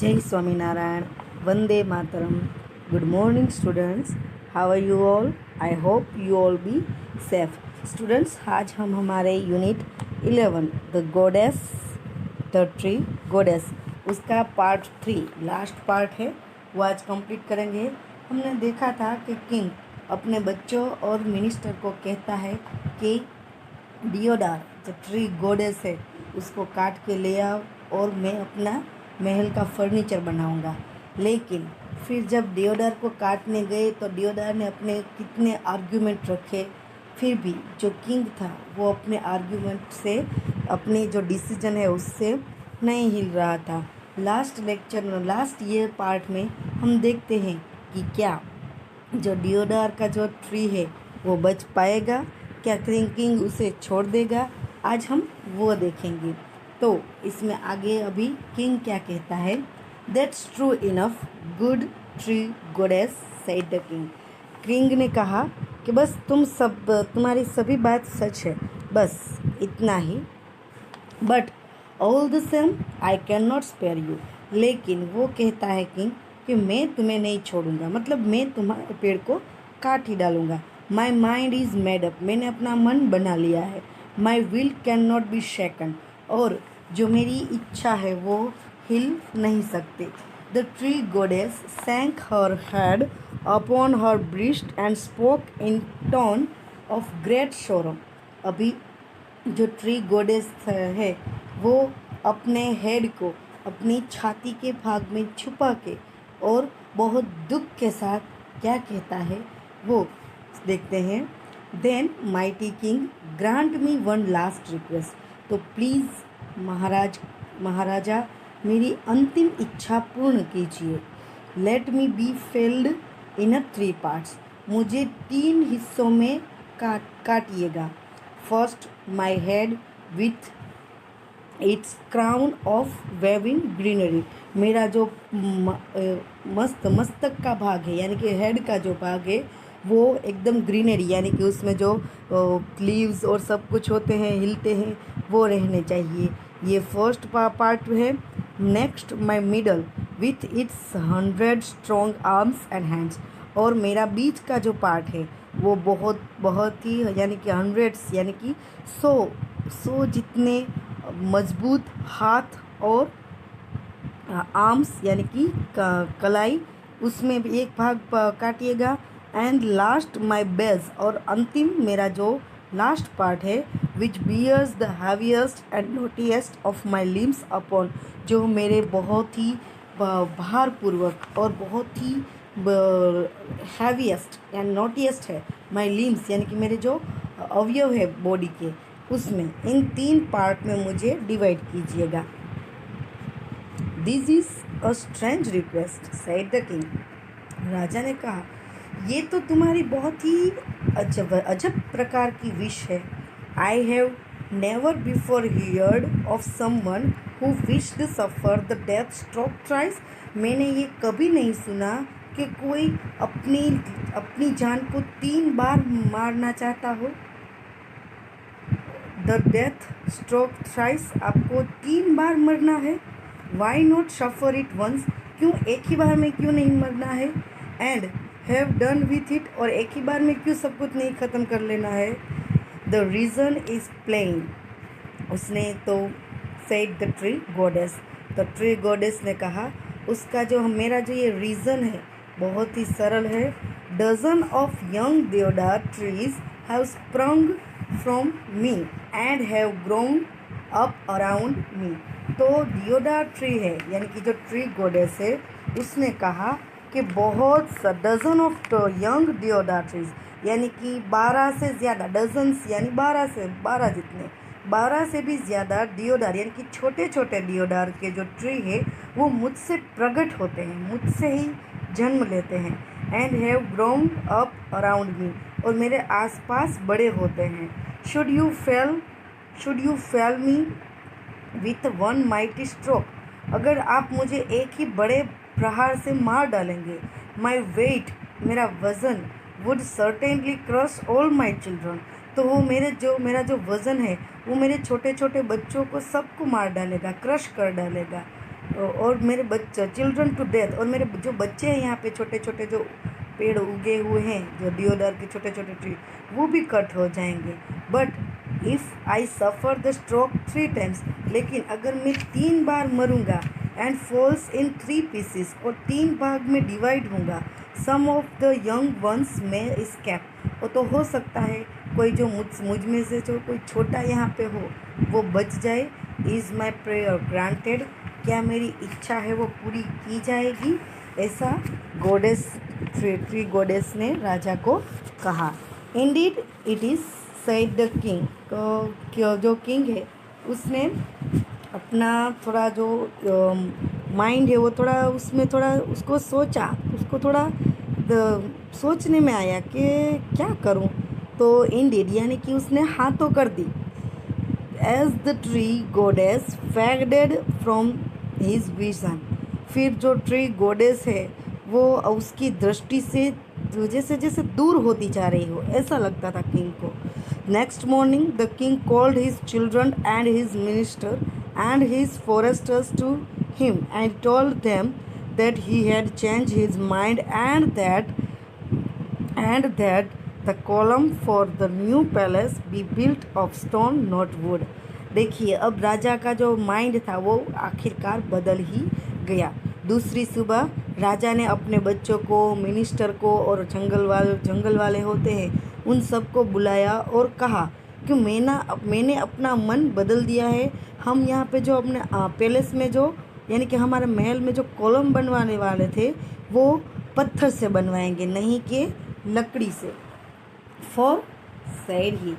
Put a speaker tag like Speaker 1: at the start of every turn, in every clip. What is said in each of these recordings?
Speaker 1: जय Swaminarayan, Vande Mataram. Good morning students, how are you all? I hope you all be safe. Students, आज हम हमारे unit 11 the goddess, the tree goddess, उसका part 3 last part है, वो आज कंप्लीट करेंगे। हमने देखा था कि किंग अपने बच्चों और मिनिस्टर को कहता है कि डियोडार जो ट्री गॉडेस है उसको काट के ले आओ और मैं अपना महल का फर्नीचर बनाऊंगा। लेकिन फिर जब डियोडार को काटने गए तो डियोडार ने अपने कितने आर्ग्यूमेंट रखे, फिर भी जो किंग था वो अपने आर्ग्यूमेंट से, अपनी जो डिसीजन है उससे नहीं हिल रहा था। लास्ट लेक्चर में, लास्ट ईयर पार्ट में हम देखते हैं कि क्या जो डियोडार का जो ट्री है वो बच पाएगा, क्या किंग उसे छोड़ देगा। आज हम वो देखेंगे। तो इसमें आगे अभी किंग क्या कहता है, that's true enough good tree goddess said the king. King ने कहा कि बस तुम्हारी सभी बात सच है, बस इतना ही। But all the same I can not spare you. लेकिन वो कहता है किंग कि मैं तुम्हें नहीं छोड़ूंगा, मतलब मैं तुम्हारे पेड़ को काट ही डालूंगा। My mind is made up, मैंने अपना मन बना लिया है। My will can not be shaken, और जो मेरी इच्छा है वो हिल नहीं सकते। The tree goddess sank her head upon her breast and spoke in tone of great sorrow. अभी जो ट्री गोडेस है वो अपने हेड को अपनी छाती के भाग में छुपा के और बहुत दुख के साथ क्या कहता है वो देखते हैं। Then mighty king grant me one last request. तो प्लीज़ महाराजा मेरी अंतिम इच्छा पूर्ण कीजिए। Let me be felled in 3 parts, मुझे 3 हिस्सों में काटिएगा। First my head with its crown of waving greenery, मेरा जो मस्तक का भाग है, यानी कि हेड का जो भाग है वो एकदम ग्रीनरी, यानी कि उसमें जो लीव्स और सब कुछ होते हैं, हिलते हैं, वो रहने चाहिए। ये फर्स्ट पार्ट है। Next my middle with its 100 strong arms and hands, और मेरा बीच का जो पार्ट है वो बहुत ही, यानी कि 100 यानी कि 100 जितने मजबूत हाथ और आर्म्स यानी कि कलाई, उसमें भी एक भाग काटिएगा। एंड लास्ट माई बेस, और अंतिम मेरा जो लास्ट पार्ट है, which bears the heaviest and knottiest of my limbs upon, जो मेरे बहुत ही भारपूर्वक और बहुत ही हैवीएस्ट एंड नोटीएस्ट है माई लिम्स, यानी कि मेरे जो अवयव है बॉडी के, उसमें इन 3 पार्ट में मुझे डिवाइड कीजिएगा। This is a strange request said the king. राजा ने कहा ये तो तुम्हारी बहुत ही अजब प्रकार की विश है। I have never before heard of someone who wished suffer the death stroke thrice. मैंने ये कभी नहीं सुना कि कोई अपनी जान को 3 बार मारना चाहता हो। द डेथ स्ट्रोक थ्राइस, आपको 3 बार मरना है। Why not suffer it once, क्यों एक ही बार में क्यों नहीं मरना है। And have done with it, और एक ही बार में क्यों सब कुछ नहीं ख़त्म कर लेना है। द रीज़न इज़ प्लेन, उसने तो said the tree goddess, the tree goddess ने कहा उसका जो मेरा जो ये रीज़न है बहुत ही सरल है। डजन ऑफ यंग देवदार trees have sprung from me and have grown up around me. तो डियोडार ट्री है, यानी कि जो ट्री गॉडेस है, उसने कहा कि बहुत सा डजन ऑफ यंग डियोडार ट्रीज, यानी कि 12 से ज़्यादा, डजन्स यानी 12 से 12 जितने, 12 से भी ज़्यादा डियोडार यानी कि छोटे छोटे डियोडार के जो ट्री है वो मुझसे प्रकट होते हैं, मुझसे ही जन्म लेते हैं। And have grown up around मी, और मेरे आसपास बड़े होते हैं। Should you fail me with one mighty stroke, अगर आप मुझे एक ही बड़े प्रहार से मार डालेंगे। माई वेट, मेरा वज़न, would certainly crush all my children, तो वो मेरा जो वज़न है वो मेरे छोटे छोटे बच्चों को सबको मार डालेगा, क्रश कर डालेगा। और मेरे बच्चे चिल्ड्रन टू डेथ, और मेरे जो बच्चे हैं यहाँ पे छोटे छोटे जो पेड़ उगे हुए हैं, जो डिओडार के छोटे छोटे ट्री, वो भी कट हो जाएंगे। But if I suffer the stroke 3 times, लेकिन अगर मैं 3 बार मरूंगा, एंड फॉल्स इन 3 पीसेस, और 3 भाग में डिवाइड होऊंगा, सम ऑफ द यंग वंस में स्कैप, वो तो हो सकता है कोई जो मुझ में से जो कोई छोटा यहाँ पे हो वो बच जाए। इज़ माई प्रेयर ग्रांटेड, क्या मेरी इच्छा है वो पूरी की जाएगी, ऐसा गोडेस ट्री गोडेस ने राजा को कहा। Indeed it is said the king, तो जो किंग है उसने अपना थोड़ा जो माइंड है वो थोड़ा उसमें थोड़ा उसको सोचा, उसको थोड़ा सोचने में आया कि क्या करूं, तो इंडीड यानी कि उसने हाँ तो कर दी। As the tree goddess faded from his vision, फिर जो ट्री गोडेस है वो उसकी दृष्टि से जैसे जैसे दूर होती जा रही हो ऐसा लगता था किंग को। Next morning the king called his children and his minister and his foresters to him and told them that he had changed his mind and that the column for the new palace be built of stone not wood। देखिए अब राजा का जो mind था वो आखिरकार बदल ही गया। दूसरी सुबह राजा ने अपने बच्चों को, मिनिस्टर को और जंगल वाले होते हैं उन सबको बुलाया और कहा कि मैंने अपना मन बदल दिया है। हम यहाँ पे जो अपने पैलेस में जो यानी कि हमारे महल में जो कॉलम बनवाने वाले थे वो पत्थर से बनवाएंगे, नहीं कि लकड़ी से। फॉर सेड ही,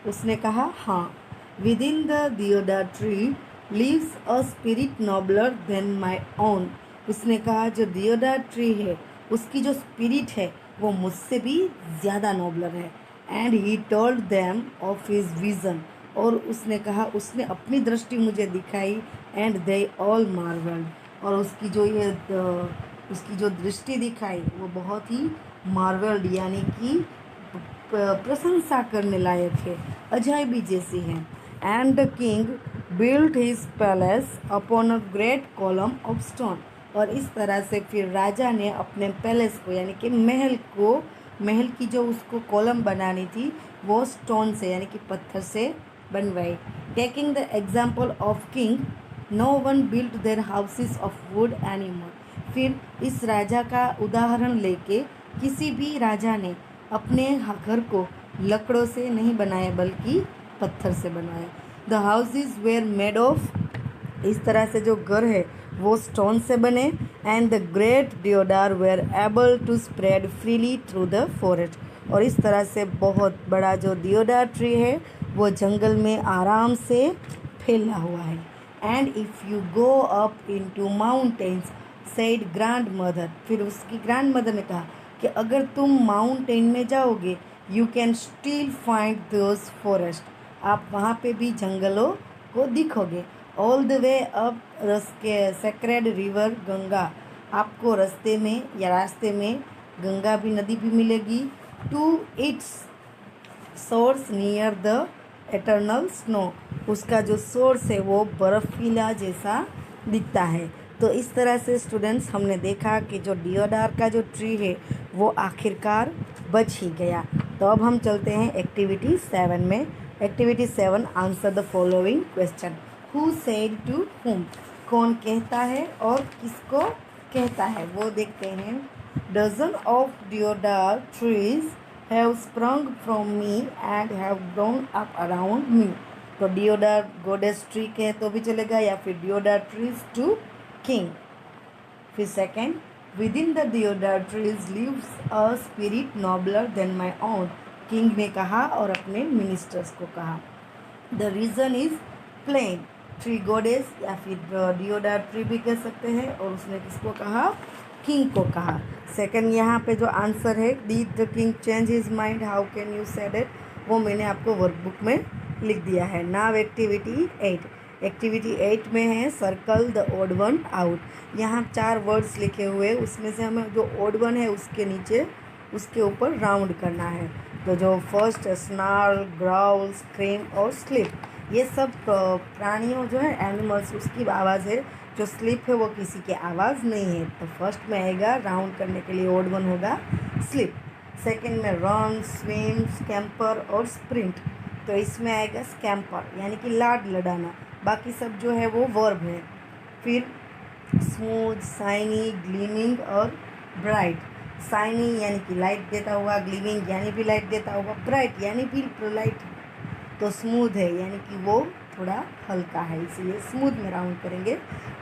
Speaker 1: उसने कहा हाँ, within the deodar tree lives a spirit nobler than my own. उसने कहा जो दियोडार ट्री है उसकी जो स्पिरिट है वो मुझसे भी ज़्यादा नॉबलर है। And he told them of his vision, और उसने कहा, उसने अपनी दृष्टि मुझे दिखाई। एंड दे ऑल मार्वल्ड, और उसकी जो दृष्टि दिखाई वो बहुत ही मार्वल्ड यानी कि प्रशंसा करने लायक है, अजायबी जैसी है। And the king built his palace upon a great column of stone, और इस तरह से फिर राजा ने अपने पैलेस को यानी कि महल की जो उसको कॉलम बनानी थी वो स्टोन से यानी कि पत्थर से बनवाई। Taking the example of king, no one built their houses of wood anymore. फिर इस राजा का उदाहरण लेके किसी भी राजा ने अपने घर को लकड़ों से नहीं बनाया बल्कि पत्थर से बनवाया। The houses were made of, इस तरह से जो घर है वो स्टोन से बने। And the great deodar were able to spread freely through the forest, और इस तरह से बहुत बड़ा जो दियोडार ट्री है वो जंगल में आराम से फैला हुआ है। And if you go up into mountains said grandmother, फिर उसकी ग्रैंड मदर ने कहा कि अगर तुम माउंटेन में जाओगे you can still find those forest, आप वहाँ पे भी जंगलों को दिखोगे। ऑल द वे अप के सेक्रेड रिवर गंगा, आपको रास्ते में गंगा भी नदी भी मिलेगी। To its source near the eternal snow, उसका जो सोर्स है वो बर्फीला जैसा दिखता है। तो इस तरह से स्टूडेंट्स हमने देखा कि जो डियोडार का जो ट्री है वो आखिरकार बच ही गया। तो अब हम चलते हैं एक्टिविटी 7 में। Activity 7, answer the following question. Who said to whom, कौन कहता है और किसको कहता है वो देखते हैं। Dozen of deodar trees have sprung from me and have grown up around me. तो डियोडार गोडेस ट्री कहे तो भी चलेगा या फिर डियोडार ट्रीज टू किंग। फिर second, within the deodar trees lives a spirit nobler than my own. King ने कहा और अपने मिनिस्टर्स को कहा। The reason is plain, tree goddess या फिर डियोडार ट्री भी कह सकते हैं, और उसने किसको कहा, किंग को कहा। सेकंड यहाँ पे जो आंसर है, did the king change his mind, how can you said it, वो मैंने आपको वर्कबुक में लिख दिया है। Now activity 8। एक्टिविटी 8 में है circle the odd one out. यहाँ 4 वर्ड्स लिखे हुए, उसमें से हमें जो ओड वन है उसके नीचे उसके ऊपर राउंड करना है। तो जो फर्स्ट स्नार्ल, ग्राउल, स्क्रीम और स्लिप, ये सब प्राणियों जो है एनिमल्स उसकी आवाज़ है। जो स्लिप है वो किसी की आवाज़ नहीं है। तो फर्स्ट में आएगा राउंड करने के लिए ओड वन होगा स्लिप। सेकंड में रन, स्विम, स्कैम्पर और स्प्रिंट। तो इसमें आएगा स्कैम्पर यानी कि लाड लडाना। बाकी सब जो है वो वर्ब है। फिर स्मूथ, शाइनी, ग्लीमिंग और ब्राइट। शाइनी यानी कि लाइट देता हुआ, ग्लीमिंग यानी भी लाइट देता हुआ, ब्राइट यानी भी लाइट। तो स्मूथ है यानी कि वो थोड़ा हल्का है, इसलिए स्मूथ में राउंड करेंगे।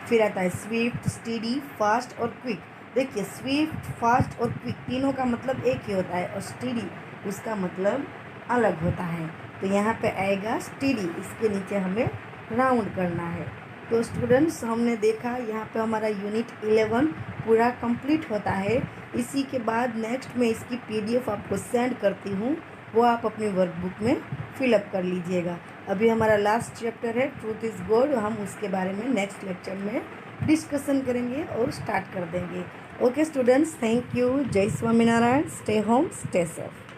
Speaker 1: फिर आता है स्विफ्ट, स्टीडी, फास्ट और क्विक। देखिए स्विफ्ट, फास्ट और क्विक तीनों का मतलब एक ही होता है और स्टीडी उसका मतलब अलग होता है। तो यहाँ पे आएगा स्टीडी, इसके नीचे हमें राउंड करना है। तो स्टूडेंट्स हमने देखा यहाँ पे हमारा यूनिट 11 पूरा कंप्लीट होता है। इसी के बाद नेक्स्ट में इसकी PDF आपको सेंड करती हूँ, वो आप अपनी वर्कबुक में फिलअप कर लीजिएगा। अभी हमारा लास्ट चैप्टर है ट्रूथ इज़ गॉड, हम उसके बारे में नेक्स्ट लेक्चर में डिस्कशन करेंगे और स्टार्ट कर देंगे। Okay students, thank you. जय Swaminarayan. Stay home, stay safe.